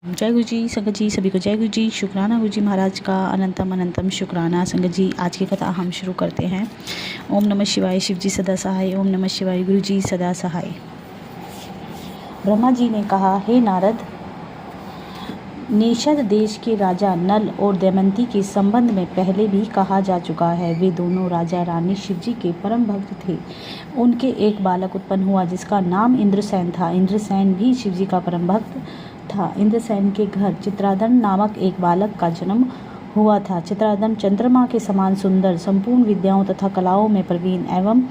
जय गुरु जी। संगत जी सभी को जय गुरु जी। शुक्राना गुरु जी महाराज का अनंतम अनंतम शुक्राना। संगत जी आज की कथा हम शुरू करते हैं। ओम नमः शिवाय। शिव जी सदा सहाय। ओम नमः शिवाय। गुरु जी सदा सहाय। ब्रह्मा जी ने कहा, हे नारद, निषद देश के राजा नल और दमयंती के संबंध में पहले भी कहा जा चुका है। वे दोनों राजा रानी शिवजी के परम भक्त थे। उनके एक बालक उत्पन्न हुआ जिसका नाम इंद्रसेन था। इंद्रसेन भी शिवजी का परम भक्त था। इंद्रसेन के घर चित्रादन नामक एक बालक का जन्म हुआ था। चित्रादन चंद्रमा के समान सुंदर, संपूर्ण विद्याओं तथा कलाओं में प्रवीण एवं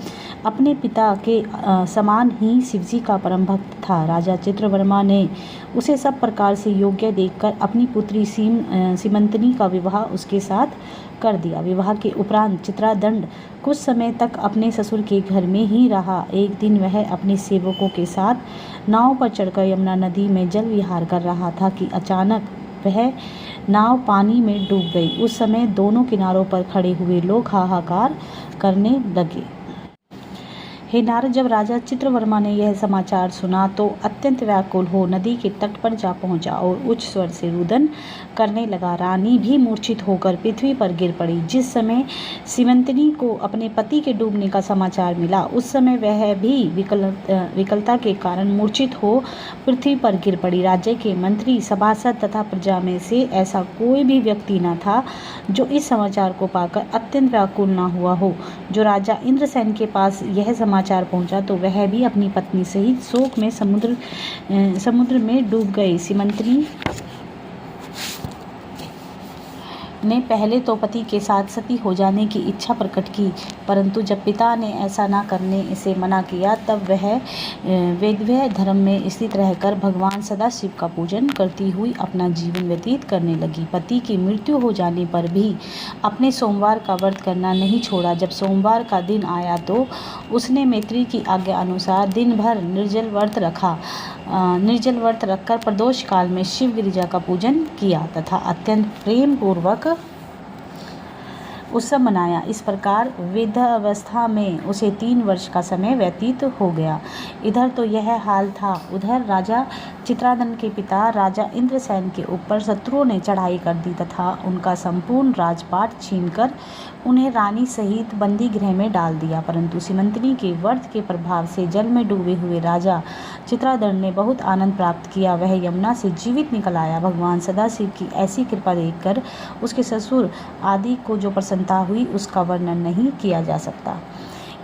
अपने पिता के समान ही शिवजी का परम भक्त था। राजा चित्रवर्मा ने उसे सब प्रकार से योग्य देखकर अपनी पुत्री सीमंतनी का विवाह उसके साथ कर दिया। विवाह के उपरांत चित्रादंड कुछ समय तक अपने ससुर के घर में ही रहा। एक दिन वह अपने सेवकों के साथ नाव पर चढ़कर यमुना नदी में जल विहार कर रहा था कि अचानक वह नाव पानी में डूब गई। उस समय दोनों किनारों पर खड़े हुए लोग हाहाकार करने लगे। हे नारद, जब राजा चित्रवर्मा ने यह समाचार सुना तो अत्यंत व्याकुल हो नदी के तट पर जा पहुंचा और उच्च स्वर से रुदन करने लगा। रानी भी मूर्छित होकर पृथ्वी पर गिर पड़ी। जिस समय सीमंतनी को अपने पति के डूबने का समाचार मिला, उस समय वह भी विकलता के कारण मूर्छित हो पृथ्वी पर गिर पड़ी। राज्य के मंत्री, सभासद तथा प्रजा में से ऐसा कोई भी व्यक्ति न था जो इस समाचार को पाकर अत्यंत व्याकुल न हुआ हो। जो राजा इंद्रसेन के पास यह समाचार पहुंचा तो वह भी अपनी पत्नी सहित शोक में समुद्र में डूब गए। सीमंतनी ने पहले तो पति के साथ सती हो जाने की इच्छा प्रकट की, परंतु जब पिता ने ऐसा न करने से मना किया तब वह वैधव्य धर्म में स्थित रहकर भगवान सदाशिव का पूजन करती हुई अपना जीवन व्यतीत करने लगी। पति की मृत्यु हो जाने पर भी अपने सोमवार का व्रत करना नहीं छोड़ा। जब सोमवार का दिन आया तो उसने मैत्री की आज्ञा अनुसार दिन भर निर्जल व्रत रखकर प्रदोष काल में शिव गिरिजा का पूजन किया तथा अत्यंत प्रेम पूर्वक उत्सव मनाया। इस प्रकार वृद्धावस्था में उसे 3 वर्ष का समय व्यतीत हो गया। इधर तो यह हाल था, उधर राजा चित्रादन के पिता राजा इंद्रसेन के ऊपर शत्रुओं ने चढ़ाई कर दी तथा उनका संपूर्ण राजपाट छीनकर उन्हें रानी सहित बंदी गृह में डाल दिया। परंतु सीमंतनी के व्रत के प्रभाव से जल में डूबे हुए राजा चित्रादन ने बहुत आनंद प्राप्त किया। वह यमुना से जीवित निकल आया। भगवान सदाशिव की ऐसी कृपा देखकर उसके ससुर आदि को जो प्रसन्नता हुई उसका वर्णन नहीं किया जा सकता।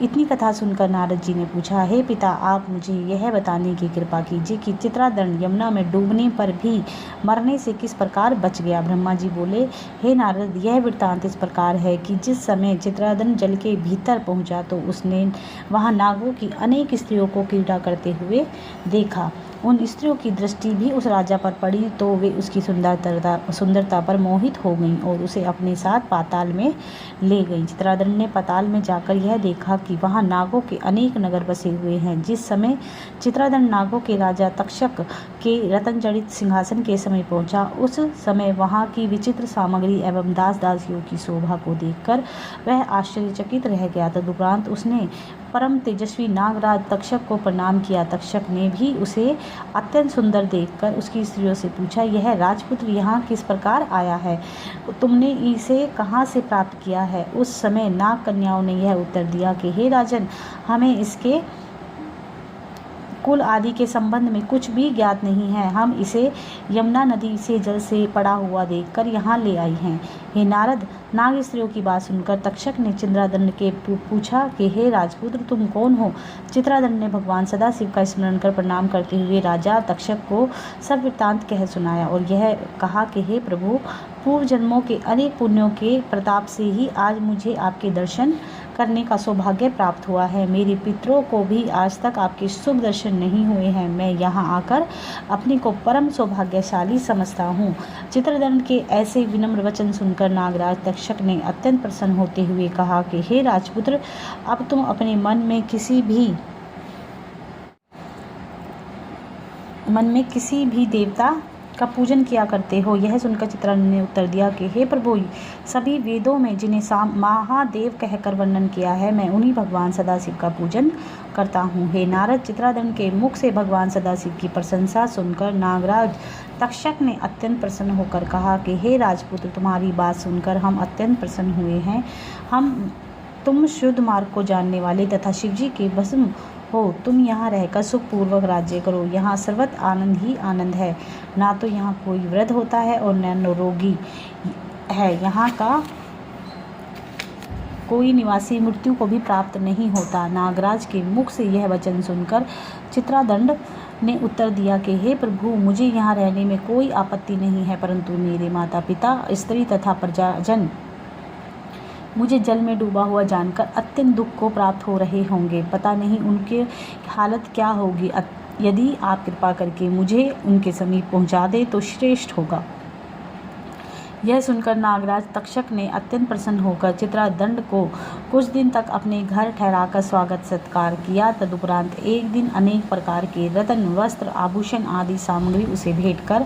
इतनी कथा सुनकर नारद जी ने पूछा, हे पिता, आप मुझे यह बताने की कृपा कीजिए कि चित्रादंड यमुना में डूबने पर भी मरने से किस प्रकार बच गया। ब्रह्मा जी बोले, हे नारद, यह वृत्तांत इस प्रकार है कि जिस समय चित्रादंड जल के भीतर पहुंचा तो उसने वहां नागों की अनेक स्त्रियों को क्रीड़ा करते हुए देखा। उन स्त्रियों की दृष्टि भी उस राजा पर पड़ी तो वे उसकी सुंदरता पर मोहित हो गईं और उसे अपने साथ पाताल में ले गईं। चित्रादंड ने पाताल में जाकर यह देखा कि वहां नागों के अनेक नगर बसे हुए हैं। जिस समय चित्रादंड नागों के राजा तक्षक के रत्नजड़ित सिंहासन के समय पहुंचा, उस समय वहां की विचित्र सामग्री एवं दास दासियों की शोभा को देखकर वह आश्चर्यचकित रह गया। तदुपरांत उसने परम तेजस्वी नागराज तक्षक को प्रणाम किया। तक्षक ने भी उसे अत्यंत सुंदर देखकर उसकी स्त्रियों से पूछा, यह राजपुत्र यहाँ किस प्रकार आया है? तुमने इसे कहाँ से प्राप्त किया है? उस समय नाग कन्याओं ने यह उत्तर दिया कि हे राजन, हमें इसके कुल आदि के संबंध में कुछ भी ज्ञात नहीं है। हम इसे यमुना नदी से जल से पड़ा हुआ देखकर यहाँ ले आई हैं। हे नारद, नाग स्त्रियों की बात सुनकर तक्षक ने चित्रादंड के पूछा कि हे राजपुत्र, तुम कौन हो? चित्रादंड ने भगवान सदाशिव का स्मरण कर प्रणाम करते हुए राजा तक्षक को सब वृत्तांत कह सुनाया और यह कहा कि हे प्रभु, पूर्व जन्मों के अनेक पुण्यों के प्रताप से ही आज मुझे आपके दर्शन करने का सौभाग्य प्राप्त हुआ है। मेरे पितरों को भी आज तक आपके शुभ दर्शन नहीं हुए हैं। मैं यहाँ आकर अपने को परम सौभाग्यशाली समझता हूँ। चित्रदंड के ऐसे विनम्र वचन सुनकर नागराज तक्षक ने अत्यंत प्रसन्न होते हुए कहा कि हे राजपुत्र, अब तुम अपने मन में किसी भी देवता का पूजन किया करते हो। यह सुनकर चित्रानंद ने उत्तर दिया कि हे प्रभु, सभी वेदों में जिन्हें महादेव कहकर वर्णन किया है, मैं उन्हीं भगवान सदाशिव का पूजन करता हूँ। हे नारद, चित्रानंद के मुख से भगवान सदाशिव की प्रशंसा सुनकर नागराज तक्षक ने अत्यंत प्रसन्न होकर कहा कि हे राजपुत्र, तुम्हारी बात सुनकर हम अत्यंत प्रसन्न हुए हैं। तुम शुद्ध मार्ग को जानने वाले तथा शिवजी के भस्म हो। तुम यहाँ रहकर सुखपूर्वक राज्य करो। यहाँ सर्वत्र आनंद ही आनंद है। ना तो यहाँ कोई वृद्ध होता है और न रोगी है। यहाँ का कोई निवासी मृत्यु को भी प्राप्त नहीं होता। नागराज के मुख से यह वचन सुनकर चित्रादंड ने उत्तर दिया कि हे प्रभु, मुझे यहाँ रहने में कोई आपत्ति नहीं है, परंतु मेरे माता पिता, स्त्री तथा प्रजाजन मुझे जल में डूबा हुआ जानकर अत्यंत दुख को प्राप्त हो रहे होंगे। पता नहीं उनकी हालत क्या होगी। यदि आप कृपा करके मुझे उनके समीप पहुंचा दे तो श्रेष्ठ होगा। यह सुनकर नागराज तक्षक ने अत्यंत प्रसन्न होकर चित्रादंड को कुछ दिन तक अपने घर ठहराकर स्वागत सत्कार किया। तदुपरांत एक दिन अनेक प्रकार के रत्न, वस्त्र, आभूषण आदि सामग्री उसे भेंट कर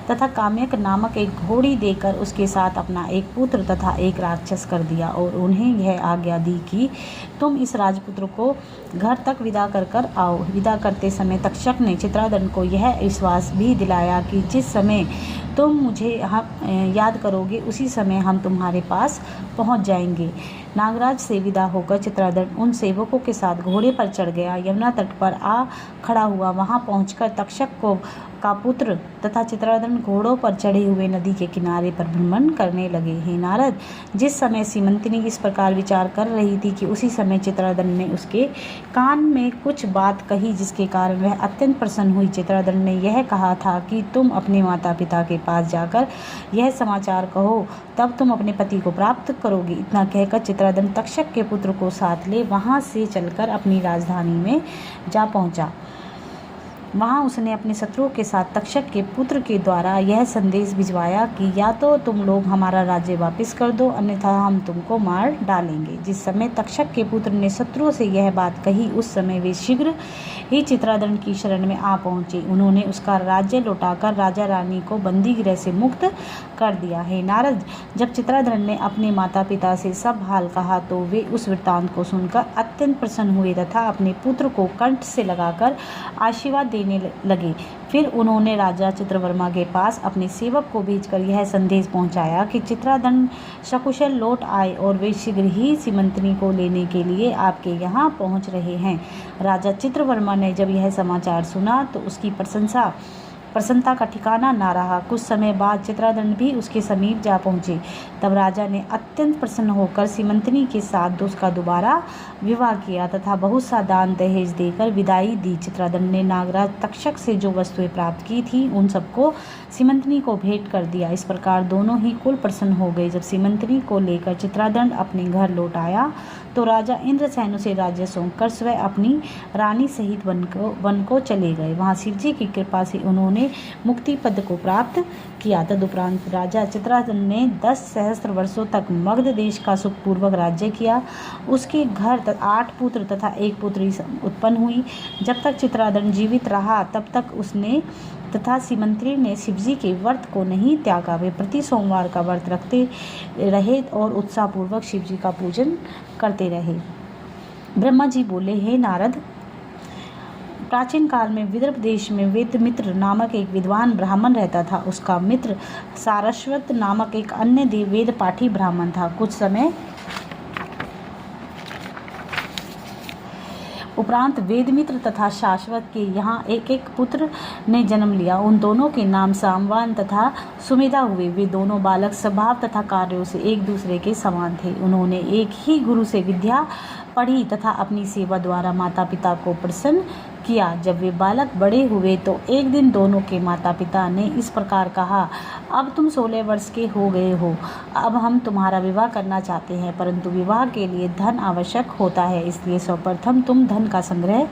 तथा काम्यक नामक एक घोड़ी देकर उसके साथ अपना एक पुत्र तथा एक राक्षस कर दिया और उन्हें यह आज्ञा दी कि तुम इस राजपुत्र को घर तक विदा कर आओ। विदा करते समय तक्षक ने चित्रादंड को यह विश्वास भी दिलाया कि जिस समय तुम मुझे याद करोगे उसी समय हम तुम्हारे पास पहुंच जाएंगे। नागराज से विदा होकर चित्रादंड उन सेवकों के साथ घोड़े पर चढ़ गया। यमुना तट पर आ खड़ा हुआ। वहां पहुंचकर तक्षक का पुत्र तथा चित्रादंड घोड़ों पर चढ़े हुए नदी के किनारे पर भ्रमण करने लगे। हे नारद, जिस समय सीमंतिनी इस प्रकार विचार कर रही थी कि उसी समय चित्रादंड ने उसके कान में कुछ बात कही, जिसके कारण वह अत्यंत प्रसन्न हुई। चित्रादंड ने यह कहा था कि तुम अपने माता पिता के पास जाकर यह समाचार कहो, तब तुम अपने पति को प्राप्त करोगे। इतना कहकर चित्रादंड तक्षक के पुत्र को साथ ले वहां से चलकर अपनी राजधानी में जा पहुंचा। वहां उसने अपने शत्रुओं के साथ तक्षक के पुत्र के द्वारा यह संदेश भिजवाया कि या तो तुम लोग हमारा राज्य वापस कर दो, अन्यथा हम तुमको मार डालेंगे। जिस समय तक्षक के पुत्र ने शत्रुओं से यह बात कही, उस समय वे शीघ्र ही चित्रादंड की शरण में आ पहुंचे। उन्होंने उसका राज्य लौटाकर राजा रानी को बंदी गृह से मुक्त कर दिया। हे नारद, जब चित्रादंड ने अपने माता पिता से सब हाल कहा तो वे उस वृत्तांत को सुनकर अत्यंत प्रसन्न हुए तथा अपने पुत्र को कंठ से लगाकर आशीर्वाद देने लगे। फिर उन्होंने राजा चित्रवर्मा के पास अपने सेवक को भेजकर यह संदेश पहुंचाया कि चित्रादंड सकुशल लौट आए और वे शीघ्र ही सीमंतिनी को लेने के लिए आपके यहाँ पहुंच रहे हैं। राजा चित्रवर्मा ने जब यह समाचार सुना तो उसकी प्रसन्नता का ठिकाना ना रहा। कुछ समय बाद चित्रादंड भी उसके समीप जा पहुंचे। तब राजा ने अत्यंत प्रसन्न होकर सीमंतिनी के साथ उसका दोबारा विवाह किया तथा बहुत सा दान दहेज देकर विदाई दी। चित्रादंड ने नागराज तक्षक से जो वस्तुएं प्राप्त की थी उन सबको सीमंतिनी को भेंट कर दिया। इस प्रकार दोनों ही कुल प्रसन्न हो गए। जब सीमंतिनी को लेकर चित्रादंड अपने घर लौट आया तो राजा इंद्रसेन उसे राज्य सौंपकर स्वयं अपनी रानी सहित वन को चले गए। वहां शिवजी की कृपा से उन्होंने मुक्ति पद को प्राप्त किया। तदुपरांत राजा चित्रादंड ने 10 सहस्त्र वर्षों तक मगध देश का सुखपूर्वक राज्य किया। उसके घर 8 पुत्र तथा 1 पुत्री उत्पन्न हुई। जब तक चित्रादंड जीवित रहा तब तक उसने तथा सीमंतिनी ने शिवजी के व्रत को नहीं त्यागा। वे प्रति सोमवार का व्रत रखते रहे और उत्साहपूर्वक शिवजी का पूजन करते रहे। ब्रह्मा जी बोले, हे नारद, प्राचीन काल में विदर्भ देश में वेदमित्र नामक एक विद्वान ब्राह्मण रहता था। उसका मित्र सारस्वत नामक एक अन्य वेद पाठी ब्राह्मण था। कुछ समय उपरांत वेदमित्र तथा शाश्वत के यहाँ एक एक पुत्र ने जन्म लिया। उन दोनों के नाम सामवान तथा सुमेधा हुए। वे दोनों बालक स्वभाव तथा कार्यों से एक दूसरे के समान थे। उन्होंने एक ही गुरु से विद्या पढ़ी तथा अपनी सेवा द्वारा माता पिता को प्रसन्न किया। जब वे बालक बड़े हुए तो एक दिन दोनों के माता पिता ने इस प्रकार कहा, अब तुम 16 वर्ष के हो गए हो, अब हम तुम्हारा विवाह करना चाहते हैं, परंतु विवाह के लिए धन आवश्यक होता है, इसलिए सर्वप्रथम तुम धन का संग्रह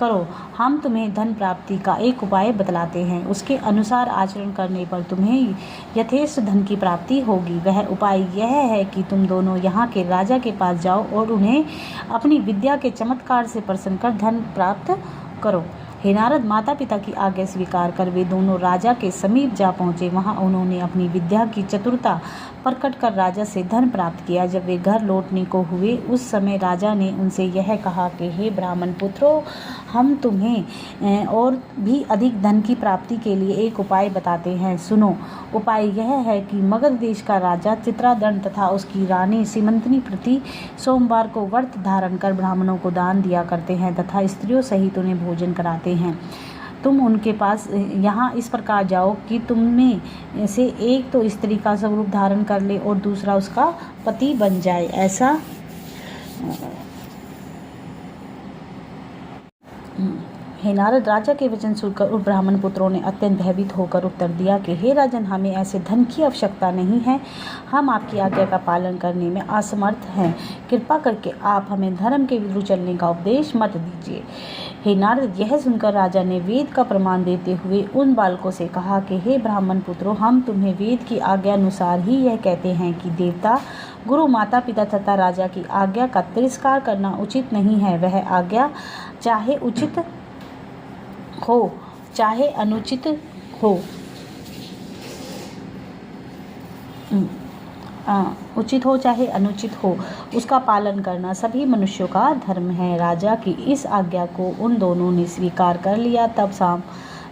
करो। हम तुम्हें धन प्राप्ति का एक उपाय बतलाते हैं, उसके अनुसार आचरण करने पर तुम्हें यथेष्ट धन की प्राप्ति होगी। वह उपाय यह है कि तुम दोनों यहाँ के राजा के पास जाओ और उन्हें अपनी विद्या के चमत्कार से प्रसन्न कर धन प्राप्त करो। हे नारद, माता पिता की आज्ञा स्वीकार कर वे दोनों राजा के समीप जा पहुँचे। वहाँ उन्होंने अपनी विद्या की चतुरता प्रकट कर राजा से धन प्राप्त किया। जब वे घर लौटने को हुए उस समय राजा ने उनसे यह कहा कि हे ब्राह्मण पुत्रों, हम तुम्हें और भी अधिक धन की प्राप्ति के लिए एक उपाय बताते हैं, सुनो। उपाय यह है कि मगध देश का राजा चित्रादंड तथा उसकी रानी सीमंतनी प्रति सोमवार को व्रत धारण कर ब्राह्मणों को दान दिया करते हैं तथा स्त्रियों सहित उन्हें भोजन कराते हैं। तुम उनके पास यहाँ इस प्रकार जाओ कि तुम में से एक तो स्त्री का स्वरूप धारण कर ले और दूसरा उसका पति बन जाए। ऐसा हे नारद, राजा के वचन सुनकर उन ब्राह्मण पुत्रों ने अत्यंत भयभीत होकर उत्तर दिया कि हे राजन, हमें ऐसे धन की आवश्यकता नहीं है। हम आपकी आज्ञा का पालन करने में असमर्थ हैं। कृपा करके आप हमें धर्म के विरुद्ध चलने का उपदेश मत दीजिए। हे नारद, यह सुनकर राजा ने वेद का प्रमाण देते हुए उन बालकों से कहा कि हे ब्राह्मण पुत्रों, हम तुम्हें वेद की आज्ञा अनुसार ही यह कहते हैं कि देवता, गुरु, माता पिता तथा राजा की आज्ञा का तिरस्कार करना उचित नहीं है। वह आज्ञा चाहे उचित हो चाहे अनुचित हो, उचित हो चाहे अनुचित हो, उसका पालन करना सभी मनुष्यों का धर्म है। राजा की इस आज्ञा को उन दोनों ने स्वीकार कर लिया। तब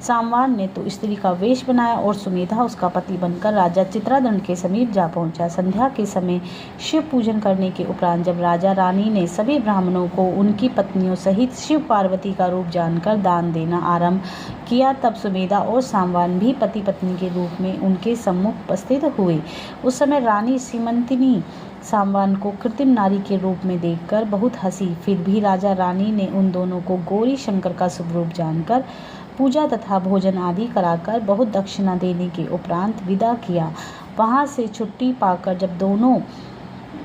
सामवान ने तो स्त्री का वेश बनाया और सुमेधा उसका पति बनकर राजा चित्रादंड के समीप जा पहुंचा। संध्या के समय शिव पूजन करने के उपरांत जब राजा रानी ने सभी ब्राह्मणों को उनकी पत्नियों सहित शिव पार्वती का रूप जानकर दान देना आरंभ किया, तब सुमेधा और सामवान भी पति पत्नी के रूप में उनके सम्मुख उपस्थित हुए। उस समय रानी सीमंतिनी सामवान को कृत्रिम नारी के रूप में देखकर बहुत हंसी। फिर भी राजा रानी ने उन दोनों को गौरी शंकर का स्वरूप जानकर पूजा तथा भोजन आदि कराकर बहुत दक्षिणा देने के उपरांत विदा किया। वहाँ से छुट्टी पाकर जब दोनों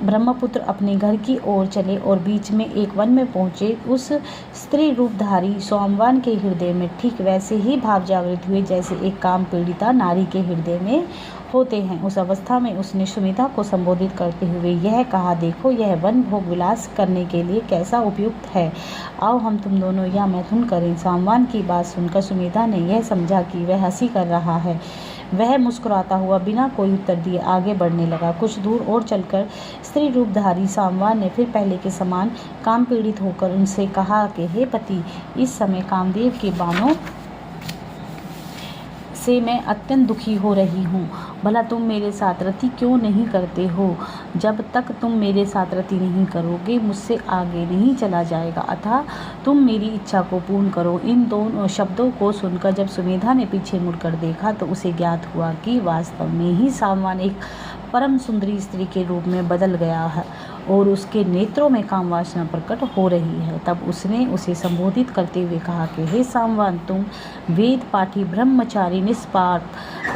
ब्रह्मपुत्र अपने घर की ओर चले और बीच में एक वन में पहुँचे, उस स्त्री रूपधारी सोमवान के हृदय में ठीक वैसे ही भाव जागृत हुए जैसे एक काम पीड़िता नारी के हृदय में होते हैं। उस अवस्था में उसने सुमेधा को संबोधित करते हुए यह कहा, देखो, यह वन भोग विलास करने के लिए कैसा उपयुक्त है। आओ हम तुम दोनों यह मैथुन करें। सामवान की बात सुनकर सुमेधा ने यह समझा कि वह हंसी कर रहा है। वह मुस्कुराता हुआ बिना कोई उत्तर दिए आगे बढ़ने लगा। कुछ दूर और चलकर स्त्री रूपधारी सामवान ने फिर पहले के समान काम पीड़ित होकर उनसे कहा कि हे पति, इस समय कामदेव के बाणों से मैं अत्यंत दुखी हो रही हूँ। भला तुम मेरे साथ रति क्यों नहीं करते हो? जब तक तुम मेरे साथ रति नहीं करोगे मुझसे आगे नहीं चला जाएगा, अतः तुम मेरी इच्छा को पूर्ण करो। इन दोनों शब्दों को सुनकर जब सुमेधा ने पीछे मुड़कर देखा तो उसे ज्ञात हुआ कि वास्तव में ही सामवान एक परम सुंदरी स्त्री के रूप में बदल गया है और उसके नेत्रों में काम वासना प्रकट हो रही है। तब उसने उसे संबोधित करते हुए कहा कि हे सामवान, तुम वेद पाठी ब्रह्मचारी निष्पाप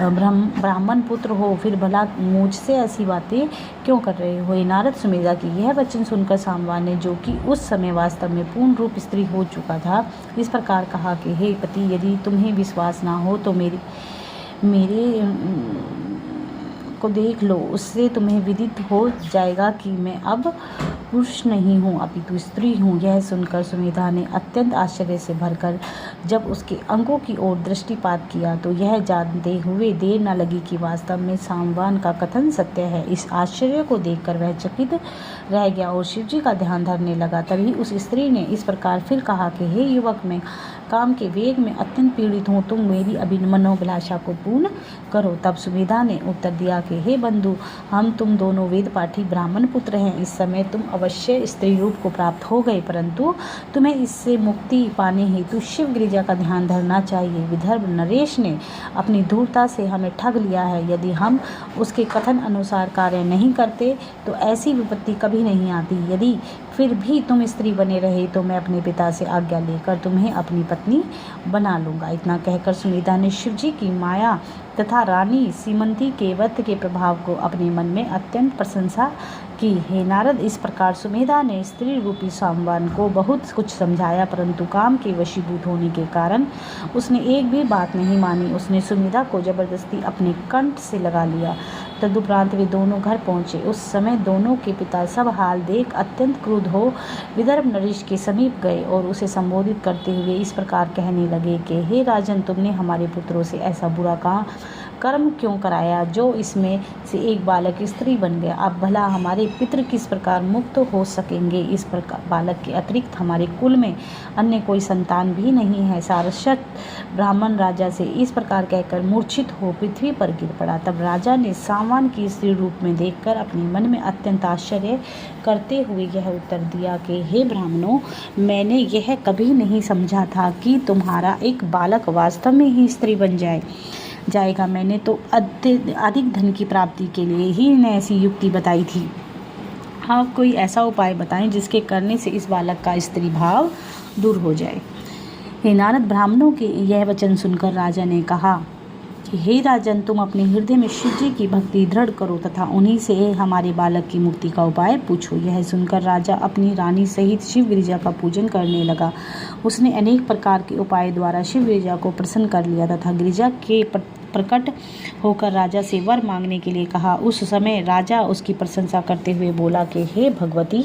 ब्राह्मण पुत्र हो, फिर भला मुझसे ऐसी बातें क्यों कर रहे हो? हे नारद, सुमेधा की यह वचन सुनकर सामवान ने, जो कि उस समय वास्तव में पूर्ण रूप स्त्री हो चुका था, इस प्रकार कहा कि हे पति, यदि तुम्हें विश्वास ना हो तो मेरे को देख लो, उससे तुम्हें विदित हो जाएगा कि मैं अब पुरुष नहीं हूँ अपितु स्त्री हूँ। यह सुनकर सुमेधा ने अत्यंत आश्चर्य से भरकर जब उसके अंगों की ओर दृष्टिपात किया तो यह जानते हुए देर न लगी कि वास्तव में सामवान का कथन सत्य है। इस आश्चर्य को देखकर वह चकित रह गया और शिवजी का ध्यान धरने लगा। तभी उस स्त्री ने इस प्रकार फिर कहा कि हे युवक, मैं काम के वेग में अत्यंत पीड़ित हूँ, तुम मेरी मनोभिलाषा को पूर्ण करो। तब सुमेधा ने उत्तर दिया कि हे बंधु, हम तुम दोनों वेद पाठी ब्राह्मण पुत्र हैं। इस समय तुम अवश्य स्त्री रूप को प्राप्त हो गए, परंतु तुम्हें इससे मुक्ति पाने हेतु शिव गिरिजा का ध्यान धरना चाहिए। विदर्भ नरेश ने अपनी धूर्तता से हमें ठग लिया है। यदि हम उसके कथन अनुसार कार्य नहीं करते तो ऐसी विपत्ति कभी नहीं आती। यदि फिर भी तुम स्त्री बने रहे तो मैं अपने पिता से आज्ञा लेकर तुम्हें अपनी पत्नी बना लूँगा। इतना कहकर सुमेधा ने शिवजी की माया तथा रानी सीमंती के व्रत के प्रभाव को अपने मन में अत्यंत प्रशंसा की। हे नारद, इस प्रकार सुमेधा ने स्त्री रूपी सामवान को बहुत कुछ समझाया, परंतु काम के वशीभूत होने के कारण उसने एक भी बात नहीं मानी। उसने सुमेधा को जबरदस्ती अपने कंठ से लगा लिया। तदुपरांत वे दोनों घर पहुँचे। उस समय दोनों के पिता सब हाल देख अत्यंत क्रुद्ध हो विदर्भ नरेश के समीप गए और उसे संबोधित करते हुए इस प्रकार कहने लगे कि हे राजन, तुमने हमारे पुत्रों से ऐसा बुरा कर्म क्यों कराया जो इसमें से एक बालक स्त्री बन गया। अब भला हमारे पितृ किस प्रकार मुक्त हो सकेंगे। इस प्रकार बालक के अतिरिक्त हमारे कुल में अन्य कोई संतान भी नहीं है। सारस्वत ब्राह्मण राजा से इस प्रकार कहकर मूर्छित हो पृथ्वी पर गिर पड़ा। तब राजा ने सामान की स्त्री रूप में देखकर अपने मन में अत्यंत आश्चर्य करते हुए यह उत्तर दिया कि हे ब्राह्मणों, मैंने यह कभी नहीं समझा था कि तुम्हारा एक बालक वास्तव में ही स्त्री बन जाएगा। मैंने तो अधिक धन की प्राप्ति के लिए ही इन्हें ऐसी युक्ति बताई थी। आप कोई ऐसा उपाय बताएं जिसके करने से इस बालक का स्त्री भाव दूर हो जाए। हे नारद, ब्राह्मणों के यह वचन सुनकर राजा ने कहा कि हे राजन, तुम अपने हृदय में शिव जी की भक्ति दृढ़ करो तथा उन्हीं से हमारे बालक की मुक्ति का उपाय पूछो। यह सुनकर राजा अपनी रानी सहित शिव गिरिजा का पूजन करने लगा। उसने अनेक प्रकार के उपाय द्वारा शिव गिरिजा को प्रसन्न कर लिया तथा गिरिजा के प्रकट होकर राजा से वर मांगने के लिए कहा। उस समय राजा उसकी प्रशंसा करते हुए बोला कि हे भगवती,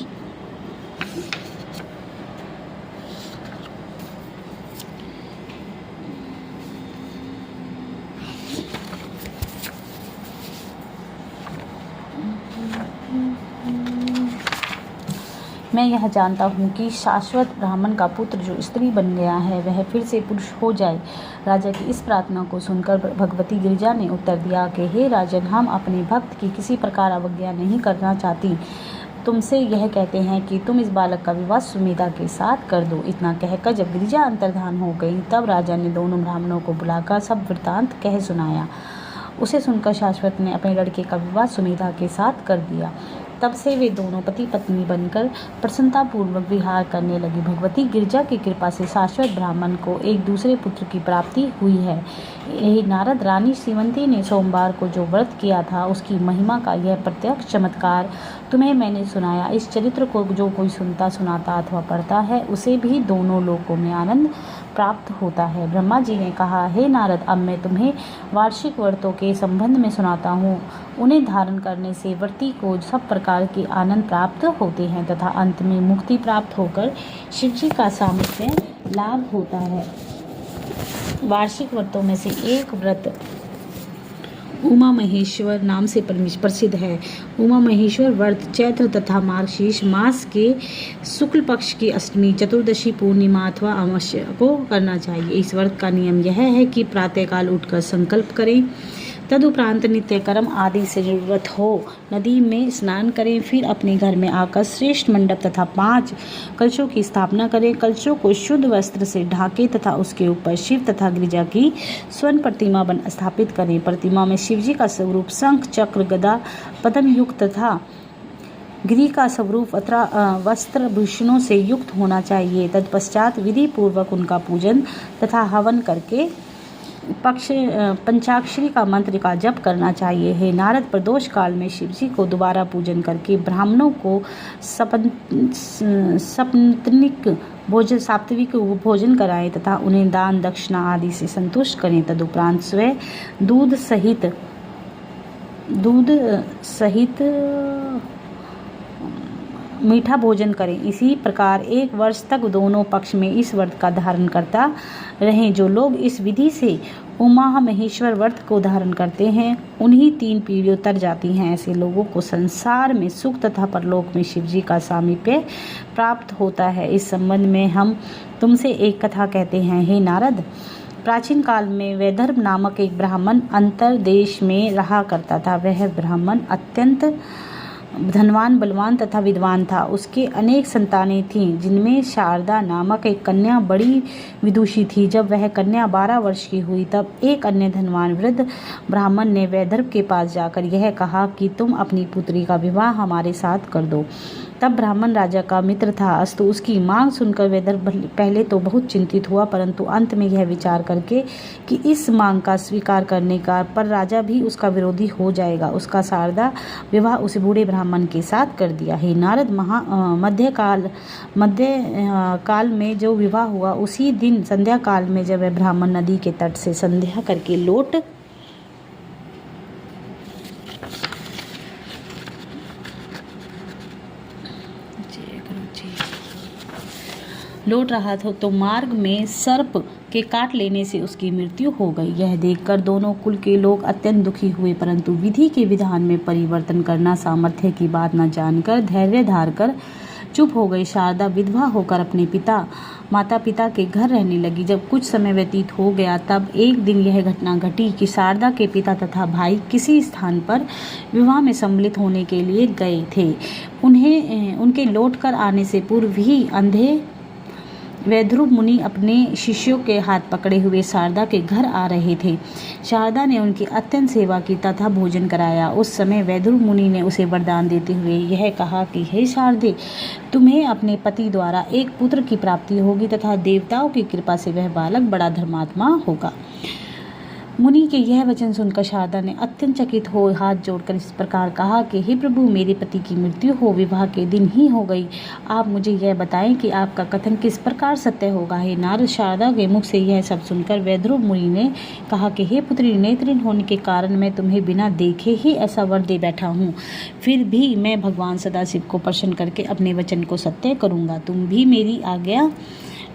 मैं यह जानता हूँ कि शाश्वत ब्राह्मण का पुत्र जो स्त्री बन गया है वह फिर से पुरुष हो जाए। राजा की इस प्रार्थना को सुनकर भगवती गिरिजा ने उत्तर दिया कि हे राजन, हम अपने भक्त की किसी प्रकार अवज्ञा नहीं करना चाहती। तुमसे यह कहते हैं कि तुम इस बालक का विवाह सुमेधा के साथ कर दो। इतना कहकर जब गिरिजा अंतर्धान हो गई तब राजा ने दोनों ब्राह्मणों को बुलाकर सब वृत्तांत कह सुनाया। उसे सुनकर शाश्वत ने अपने लड़के का विवाह सुमेधा के साथ कर दिया। तब से वे दोनों पति पत्नी बनकर प्रसन्नतापूर्वक विहार करने लगी। भगवती गिरिजा की कृपा से शाश्वत ब्राह्मण को एक दूसरे पुत्र की प्राप्ति हुई है। हे नारद, रानी श्रीवंती ने सोमवार को जो व्रत किया था उसकी महिमा का यह प्रत्यक्ष चमत्कार तुम्हें मैंने सुनाया। इस चरित्र को जो कोई सुनता, सुनाता अथवा पढ़ता है उसे भी दोनों लोकों में आनंद प्राप्त होता है। ब्रह्मा जी ने कहा, हे नारद, अब मैं तुम्हें वार्षिक व्रतों के संबंध में सुनाता हूँ। उन्हें धारण करने से व्रती को सब प्रकार के आनंद प्राप्त होते हैं तथा अंत में मुक्ति प्राप्त होकर शिव जी का सामिप्य लाभ होता है। वार्षिक व्रतों में से एक व्रत उमा महेश्वर नाम से प्रसिद्ध है। उमा महेश्वर व्रत चैत्र तथा मार्गशीर्ष मास के शुक्ल पक्ष की अष्टमी, चतुर्दशी, पूर्णिमा अथवा अमावस्या को करना चाहिए। इस व्रत का नियम यह है कि प्रातःकाल उठकर संकल्प करें, तदुपरांत नित्य कर्म आदि से जरूरत हो नदी में स्नान करें, फिर अपने घर में आकर श्रेष्ठ मंडप तथा 5 कलशों की स्थापना करें। कलशों को शुद्ध वस्त्र से ढाके तथा उसके ऊपर शिव तथा गिरिजा की स्वर्ण प्रतिमा स्थापित करें। प्रतिमा में शिवजी का स्वरूप शंख, चक्र, गदा, पद्म युक्त तथा गिरि का स्वरूप वस्त्र भूषणों से युक्त होना चाहिए। तत्पश्चात विधि पूर्वक उनका पूजन तथा हवन करके पंचाक्षरी का मंत्र का जप करना चाहिए। हे नारद, प्रदोष काल में शिवजी को दोबारा पूजन करके ब्राह्मणों को सात्विक भोजन कराएं तथा उन्हें दान दक्षिणा आदि से संतुष्ट करें। तदुपरांत स्वयं दूध सहित मीठा भोजन करें। इसी प्रकार 1 वर्ष तक दोनों पक्ष में इस व्रत का धारण करता रहें। जो लोग इस विधि से उमा महेश्वर व्रत को धारण करते हैं उन्हीं 3 पीढ़ियों तर जाती हैं। ऐसे लोगों को संसार में सुख तथा परलोक में शिवजी का सामीप्य प्राप्त होता है। इस संबंध में हम तुमसे एक कथा कहते हैं। हे नारद, प्राचीन काल में वैदर्भ नामक एक ब्राह्मण अंतरदेश में रहा करता था। वह ब्राह्मण अत्यंत धनवान, बलवान तथा विद्वान था। उसके अनेक संतानें थीं, जिनमें शारदा नामक एक कन्या बड़ी विदुषी थी। जब वह कन्या 12 वर्ष की हुई तब एक अन्य धनवान वृद्ध ब्राह्मण ने वैदर्भ के पास जाकर यह कहा कि तुम अपनी पुत्री का विवाह हमारे साथ कर दो। तब ब्राह्मण राजा का मित्र था, अस्तु उसकी मांग सुनकर वैदर्भ पहले तो बहुत चिंतित हुआ, परंतु अंत में यह विचार करके कि इस मांग का स्वीकार करने का पर राजा भी उसका विरोधी हो जाएगा, उसका शारदा विवाह उस बूढ़े ब्राह्मण के साथ कर दिया। हे नारद, मध्य काल में जो विवाह हुआ उसी दिन संध्या काल में जब वह ब्राह्मण नदी के तट से संध्या करके लौट लौट रहा था तो मार्ग में सर्प के काट लेने से उसकी मृत्यु हो गई। यह देखकर दोनों कुल के लोग अत्यंत दुखी हुए, परंतु विधि के विधान में परिवर्तन करना सामर्थ्य की बात न जानकर धैर्य धार कर चुप हो गई। शारदा विधवा होकर अपने माता पिता के घर रहने लगी। जब कुछ समय व्यतीत हो गया तब एक दिन यह घटना घटी कि शारदा के पिता तथा भाई किसी स्थान पर विवाह में सम्मिलित होने के लिए गए थे। उनके लौट कर आने से पूर्व ही अंधे वैद्रुप मुनि अपने शिष्यों के हाथ पकड़े हुए शारदा के घर आ रहे थे। शारदा ने उनकी अत्यंत सेवा की तथा भोजन कराया। उस समय वैद्रुप मुनि ने उसे वरदान देते हुए यह कहा कि हे शारदे, तुम्हें अपने पति द्वारा एक पुत्र की प्राप्ति होगी तथा देवताओं की कृपा से वह बालक बड़ा धर्मात्मा होगा। मुनि के यह वचन सुनकर शारदा ने अत्यंत चकित हो हाथ जोड़कर इस प्रकार कहा कि हे प्रभु, मेरे पति की मृत्यु हो विवाह के दिन ही हो गई। आप मुझे यह बताएं कि आपका कथन किस प्रकार सत्य होगा। हे नारद, शारदा के मुख से यह सब सुनकर वैद्रुप मुनि ने कहा कि हे पुत्री, नेत्रहीन होने के कारण मैं तुम्हें बिना देखे ही ऐसा वर दे बैठा हूँ। फिर भी मैं भगवान सदाशिव को प्रसन्न करके अपने वचन को सत्य करूँगा। तुम भी मेरी आज्ञा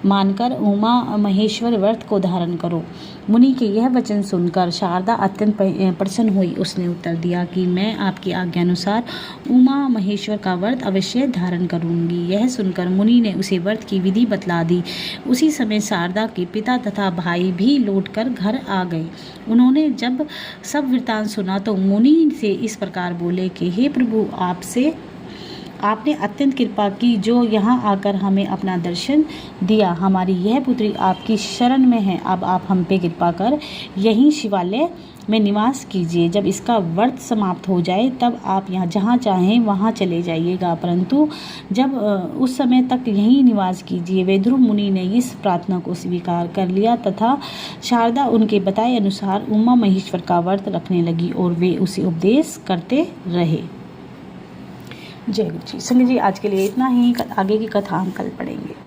मानकर उमा महेश्वर व्रत को धारण करो। मुनि के यह वचन सुनकर शारदा अत्यंत प्रसन्न हुई। उसने उत्तर दिया कि मैं आपकी आज्ञा अनुसार उमा महेश्वर का व्रत अवश्य धारण करूंगी। यह सुनकर मुनि ने उसे व्रत की विधि बतला दी। उसी समय शारदा के पिता तथा भाई भी लौटकर घर आ गए। उन्होंने जब सब वृत्तांत सुना तो मुनि से इस प्रकार बोले कि हे प्रभु, आपने अत्यंत कृपा की जो यहाँ आकर हमें अपना दर्शन दिया। हमारी यह पुत्री आपकी शरण में है। अब आप हम पे कृपा कर यहीं शिवालय में निवास कीजिए। जब इसका व्रत समाप्त हो जाए तब आप यहाँ जहाँ चाहें वहाँ चले जाइएगा, परंतु जब उस समय तक यहीं निवास कीजिए। वैद्रुप मुनि ने इस प्रार्थना को स्वीकार कर लिया तथा शारदा उनके बताए अनुसार उमा महेश्वर का व्रत रखने लगी और वे उसे उपदेश करते रहे। जय गुरु जी। संगत जी, आज के लिए इतना ही। आगे की कथा हम कल पढ़ेंगे।